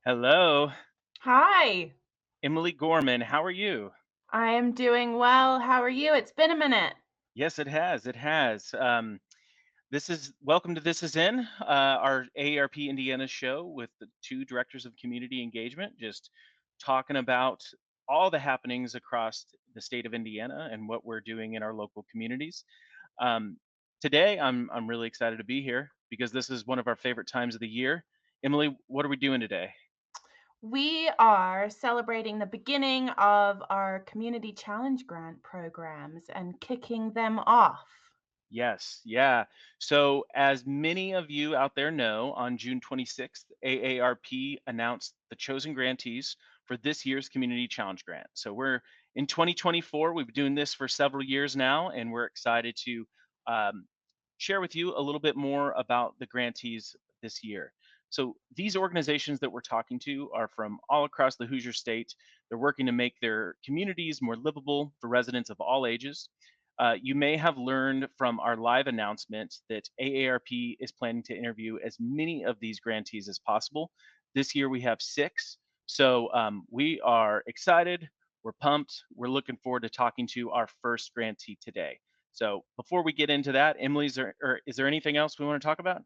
Hello, Hi, Emily Gorman. How are you? I am doing well. How are you? It's been a minute. Yes, it has. It has. This is welcome to This Is In, our AARP Indiana show with the two directors of community engagement, just talking about all the happenings across the state of Indiana and what we're doing in our local communities. Um, Today, I'm really excited to be here because this is one of our favorite times of the year. Emily, what are we doing today? We are celebrating the beginning of our Community Challenge Grant programs and kicking them off. Yes, yeah. So, as many of you out there know, on June 26th, AARP announced the chosen grantees for this year's Community Challenge Grant. So, we're in 2024. We've been doing this for several years now, and we're excited to um, share with you a little bit more about the grantees this year. So, these organizations that we're talking to are from all across the Hoosier State. They're working to make their communities more livable for residents of all ages. You may have learned from our live announcement that AARP is planning to interview as many of these grantees as possible. This year we have six. So we are excited. We're pumped. We're looking forward to talking to our first grantee today. So before we get into that, Emily, is there anything else we want to talk about?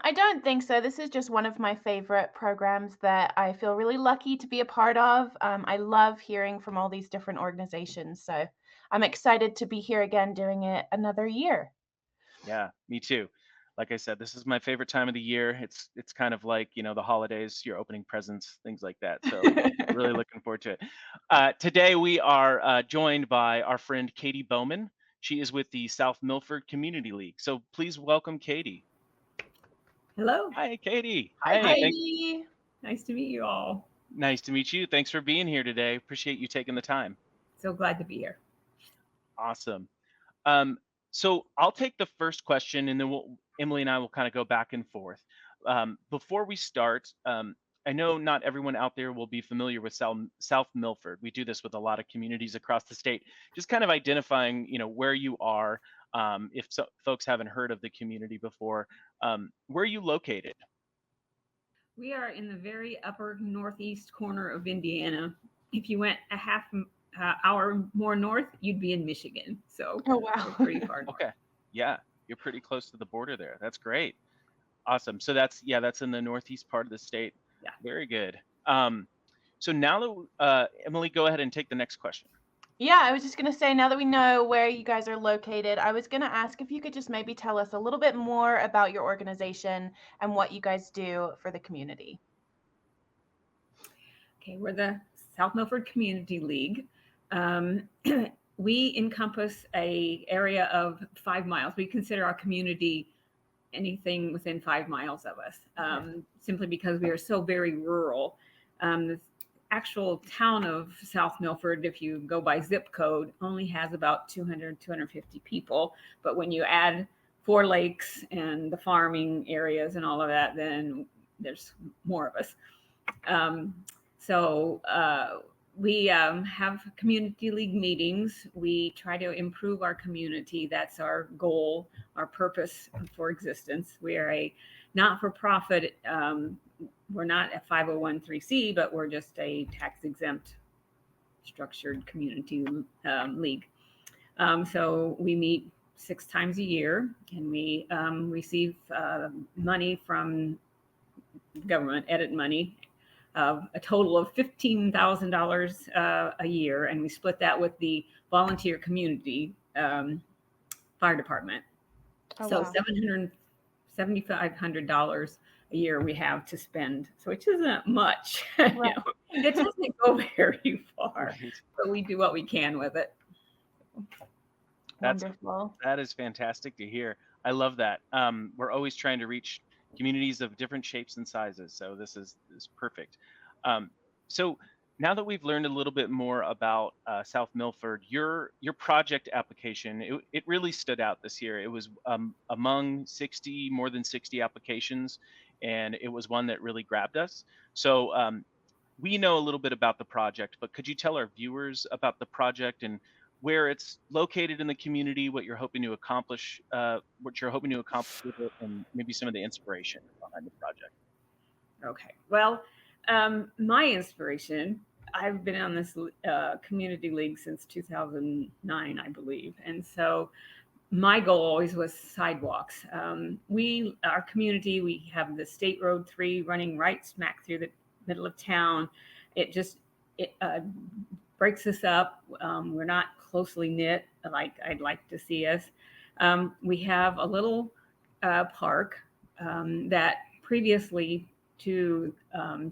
I don't think so. This is just one of my favorite programs that I feel really lucky to be a part of. I love hearing from all these different organizations, so I'm excited to be here again doing it another year. Yeah, me too. Like I said, this is my favorite time of the year. It's kind of like, the holidays, you're opening presents, things like that. So really looking forward to it. Today we are joined by our friend Katie Bowman. She is with the South Milford Community League. So please welcome Katie. Hello. Hi, Katie. Hi, Hey, Hi. Katie. Nice to meet you all. nice to meet you. Thanks for being here today. Appreciate you taking the time. So glad to be here. Awesome. Um, so I'll take the first question, and then Emily and I will kind of go back and forth. Before we start, I know not everyone out there will be familiar with South Milford. We do this with a lot of communities across the state, just kind of identifying, where you are. If folks haven't heard of the community before, where are you located? We are in the very upper northeast corner of Indiana. If you went a half hour more north, you'd be in Michigan. So Oh, we're wow. pretty far north. Okay, yeah, you're pretty close to the border there. That's great. Awesome. So that's in the northeast part of the state. Yeah. Very good. So now that Emily, go ahead and take the next question. Yeah, I was just going to say, now that we know where you guys are located, I was going to ask if you could just maybe tell us a little bit more about your organization and what you guys do for the community. Okay. We're the South Milford Community League. Um, we encompass a area of 5 miles. We consider our community anything within 5 miles of us, simply because we are so very rural. The actual town of South Milford, if you go by zip code, only has about 200, 250 people. But when you add four lakes and the farming areas and all of that, then there's more of us. Um, so we have community league meetings. We try to improve our community. That's our goal, our purpose for existence. We are a not for profit. We're not a 501c, but we're just a tax exempt structured community league. So we meet 6 times a year, and we receive money from government, edit money, a total of $15,000 a year, and we split that with the volunteer community fire department. Oh, So wow. $7,500 a year we have to spend, so which isn't much. Right. It doesn't go very far, Right. but we do what we can with it. That's Wonderful. that is fantastic to hear. I love that. We're always trying to reach communities of different shapes and sizes. So this is perfect. Um, so now that we've learned a little bit more about South Milford, your project application, it really stood out this year. It was among more than 60 applications, and it was one that really grabbed us. So we know a little bit about the project, but could you tell our viewers about the project and where it's located in the community, what you're hoping to accomplish with it, and maybe some of the inspiration behind the project? Okay. Well, My inspiration, I've been on this community league since 2009, I believe. And so my goal always was sidewalks. Our community, we have the State Road 3 running right smack through the middle of town. It breaks us up. We're not closely knit like I'd like to see us. We have a little park that previously to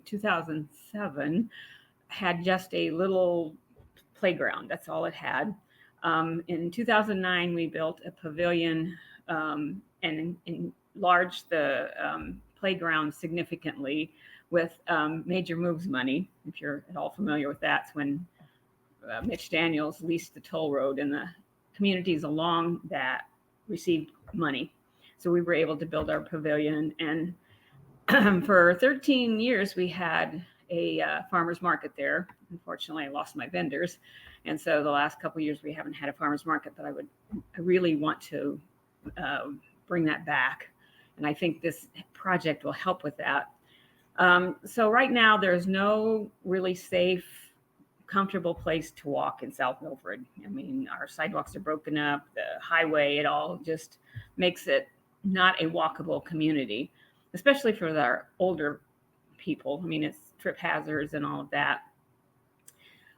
2007 had just a little playground. That's all it had. In 2009, we built a pavilion and enlarged the playground significantly with major moves money. If you're at all familiar with that, it's when Mitch Daniels leased the toll road, and the communities along that received money. So we were able to build our pavilion. And for 13 years, we had a farmer's market there. Unfortunately, I lost my vendors. And so the last couple of years, we haven't had a farmer's market, but I really want to bring that back. And I think this project will help with that. So right now, there's no really safe, comfortable place to walk in South Milford. I mean, our sidewalks are broken up, the highway, it all just makes it not a walkable community, especially for our older people. I mean, it's trip hazards and all of that.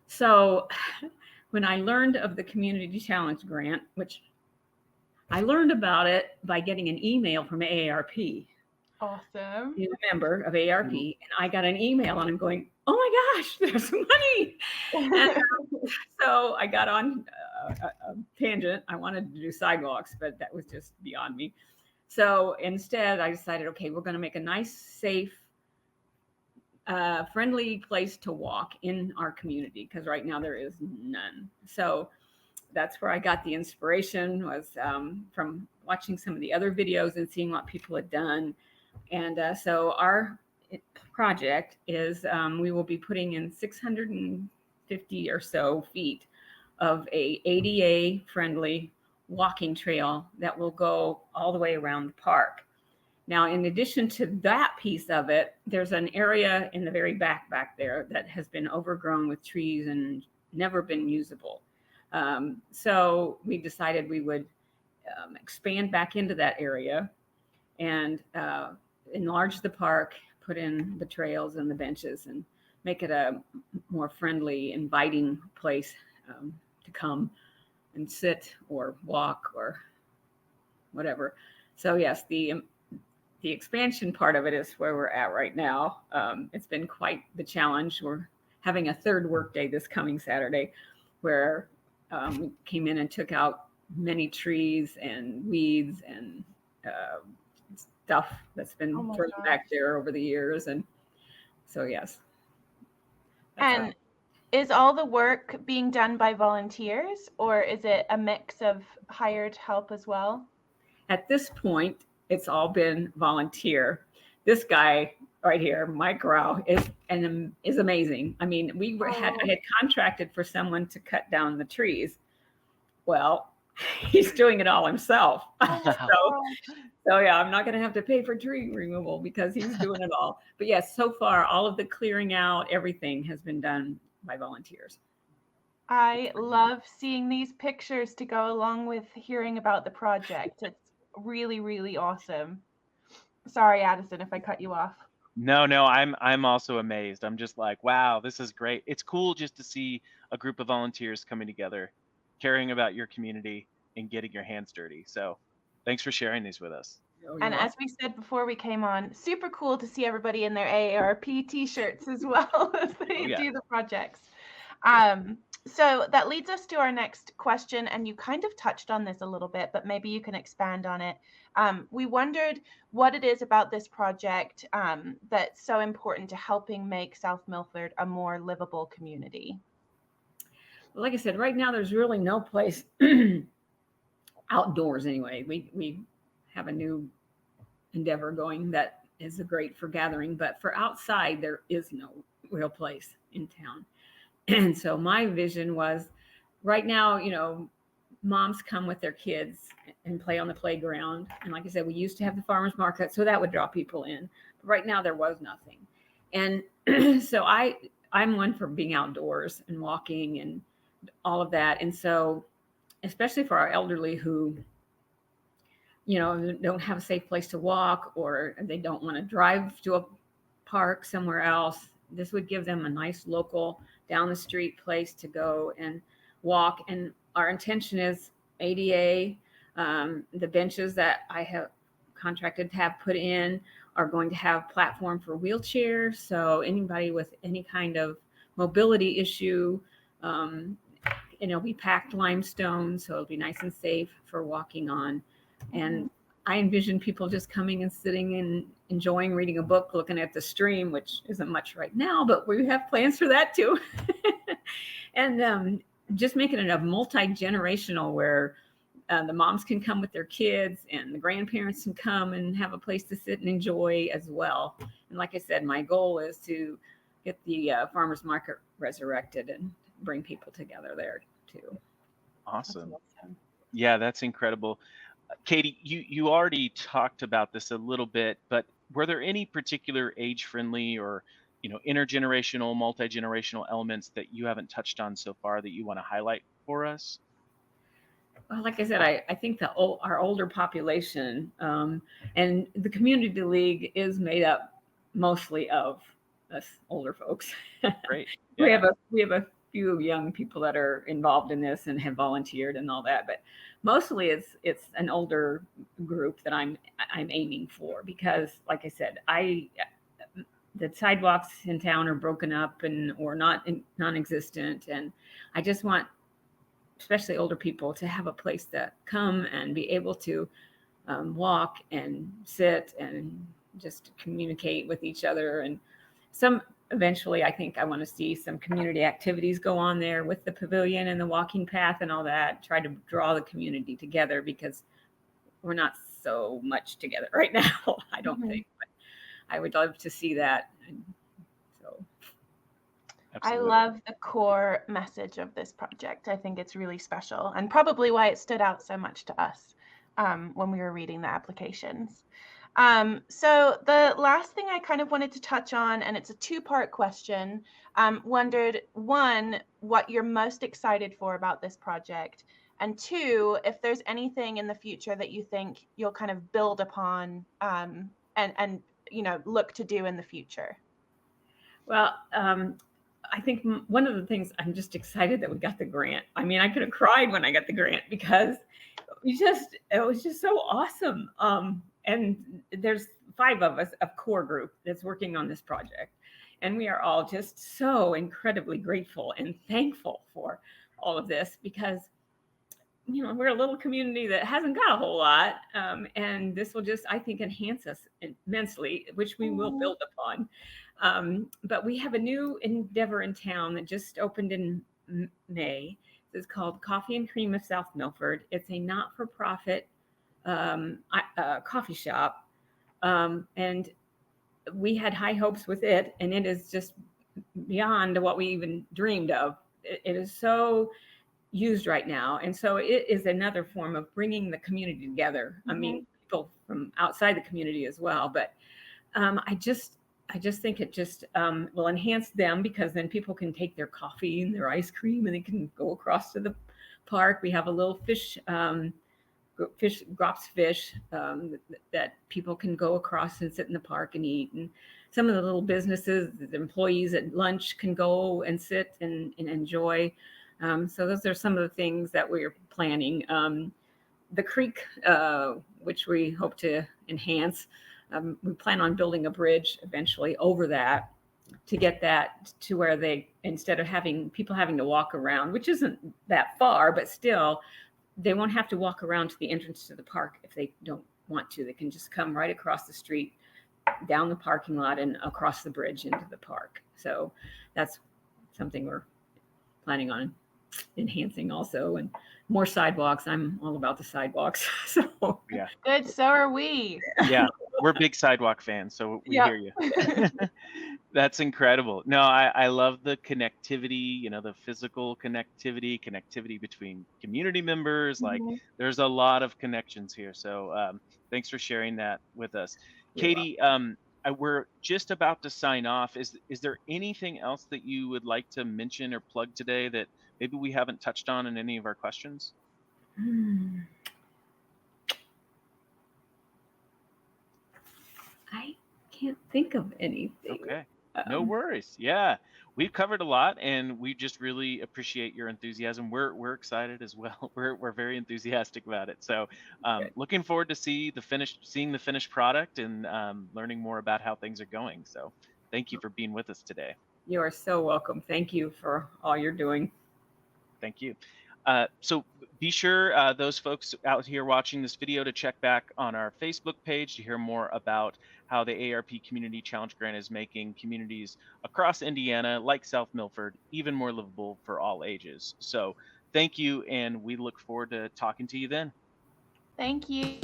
So when I learned of the Community Challenge Grant, which I learned about it by getting an email from AARP. Awesome. He's a member of AARP, and I got an email and I'm going, oh my gosh, there's money. And so I got on a tangent. I wanted to do sidewalks, but that was just beyond me. So instead, I decided, okay, we're going to make a nice, safe, friendly place to walk in our community, because right now there is none. So that's where I got the inspiration, was from watching some of the other videos and seeing what people had done. And so our project is we will be putting in 650 or so feet of a ADA friendly walking trail that will go all the way around the park. Now, in addition to that piece of it, there's an area in the very back there that has been overgrown with trees and never been usable. So we decided we would expand back into that area and enlarge the park, put in the trails and the benches, and make it a more friendly, inviting place to come and sit or walk or whatever. So yes, the expansion part of it is where we're at right now. It's been quite the challenge. We're having a third work day this coming Saturday, where we came in and took out many trees and weeds and stuff that's been thrown back there over the years. And so, yes. And is all the work being done by volunteers, or is it a mix of hired help as well? At this point, it's all been volunteer. This guy right here, Mike Rao, is amazing. I mean, I had contracted for someone to cut down the trees. Well, he's doing it all himself. So yeah, I'm not going to have to pay for tree removal because he's doing it all. But yes, so far, all of the clearing out, everything has been done by volunteers. I love seeing these pictures to go along with hearing about the project. It's really, really awesome. Sorry, Addison, if I cut you off. No, I'm also amazed. I'm just like, wow, this is great. It's cool just to see a group of volunteers coming together, caring about your community and getting your hands dirty. So thanks for sharing these with us. And as we said before we came on, super cool to see everybody in their AARP t-shirts as well as they do the projects. So that leads us to our next question, and you kind of touched on this a little bit, but maybe you can expand on it. We wondered what it is about this project that's so important to helping make South Milford a more livable community. Like I said, right now there's really no place outdoors anyway. We have a new endeavor going that is great for gathering, but for outside there is no real place in town. And so my vision was, right now, you know, moms come with their kids and play on the playground. And like I said, we used to have the farmers market, so that would draw people in. But right now there was nothing. And so I'm one for being outdoors and walking and all of that. And so, especially for our elderly who, don't have a safe place to walk, or they don't want to drive to a park somewhere else, this would give them a nice local down the street place to go and walk. And our intention is ADA. The benches that I have contracted to have put in are going to have platform for wheelchairs. So anybody with any kind of mobility issue, it'll be packed limestone, so it'll be nice and safe for walking on. And I envision people just coming and sitting and enjoying reading a book, looking at the stream, which isn't much right now, but we have plans for that too. And just making it a multi-generational where the moms can come with their kids and the grandparents can come and have a place to sit and enjoy as well. And like I said, my goal is to get the farmers market resurrected and bring people together there too. Awesome. Yeah, that's incredible. Katie, you already talked about this a little bit, but were there any particular age-friendly or intergenerational, multi-generational elements that you haven't touched on so far that you want to highlight for us? Well, like I said, I think our older population and the community league is made up mostly of us older folks. Great. We Yeah. have a few young people that are involved in this and have volunteered and all that, but mostly it's an older group that I'm aiming for, because like I said, the sidewalks in town are broken up or non-existent, and I just want especially older people to have a place to come and be able to walk and sit and just communicate with each other. And eventually I think I want to see some community activities go on there with the pavilion and the walking path and all that, try to draw the community together, because we're not so much together right now, I don't think, but I would love to see that. And so Absolutely. I love the core message of this project. I think it's really special, and probably why it stood out so much to us when we were reading the applications. So the last thing I kind of wanted to touch on, and it's a two-part question, wondered, one, what you're most excited for about this project, and two, if there's anything in the future that you think you'll kind of build upon and look to do in the future. Well, I think one of the things, I'm just excited that we got the grant. I mean, I could have cried when I got the grant, because it was just so awesome. And there's 5 of us, a core group that's working on this project. And we are all just so incredibly grateful and thankful for all of this, because, we're a little community that hasn't got a whole lot. And this will just, I think, enhance us immensely, which we will build upon. But we have a new endeavor in town that just opened in May. It's called Coffee and Cream of South Milford. It's a not-for-profit coffee shop. And we had high hopes with it, and it is just beyond what we even dreamed of. It is so used right now. And so it is another form of bringing the community together. I mean, people from outside the community as well. But I just think it just will enhance them, because then people can take their coffee and their ice cream and they can go across to the park. We have a little Grops fish that people can go across and sit in the park and eat. And some of the little businesses, the employees at lunch can go and sit and enjoy. So those are some of the things that we're planning. The creek, which we hope to enhance, we plan on building a bridge eventually over that, to get that to where instead of having people having to walk around, which isn't that far, but still, they won't have to walk around to the entrance to the park if they don't want to. They can just come right across the street, down the parking lot, and across the bridge into the park. So that's something we're planning on enhancing also. And more sidewalks. I'm all about the sidewalks. So yeah, good. So are we. Yeah, we're big sidewalk fans, so we hear you. That's incredible. No, I love the connectivity, the physical connectivity between community members. Like, there's a lot of connections here. So thanks for sharing that with us. Katie, we're just about to sign off. Is there anything else that you would like to mention or plug today that maybe we haven't touched on in any of our questions? Hmm. I can't think of anything. Okay. No Um, worries. Yeah. We've covered a lot and we just really appreciate your enthusiasm. We're excited as well. We're very enthusiastic about it. So Good. looking forward to seeing the finished product and learning more about how things are going. So thank you for being with us today. You are so welcome. Thank you for all you're doing. Thank you. So be sure those folks out here watching this video to check back on our Facebook page to hear more about how the AARP Community Challenge Grant is making communities across Indiana, like South Milford, even more livable for all ages. So thank you, and we look forward to talking to you then. Thank you.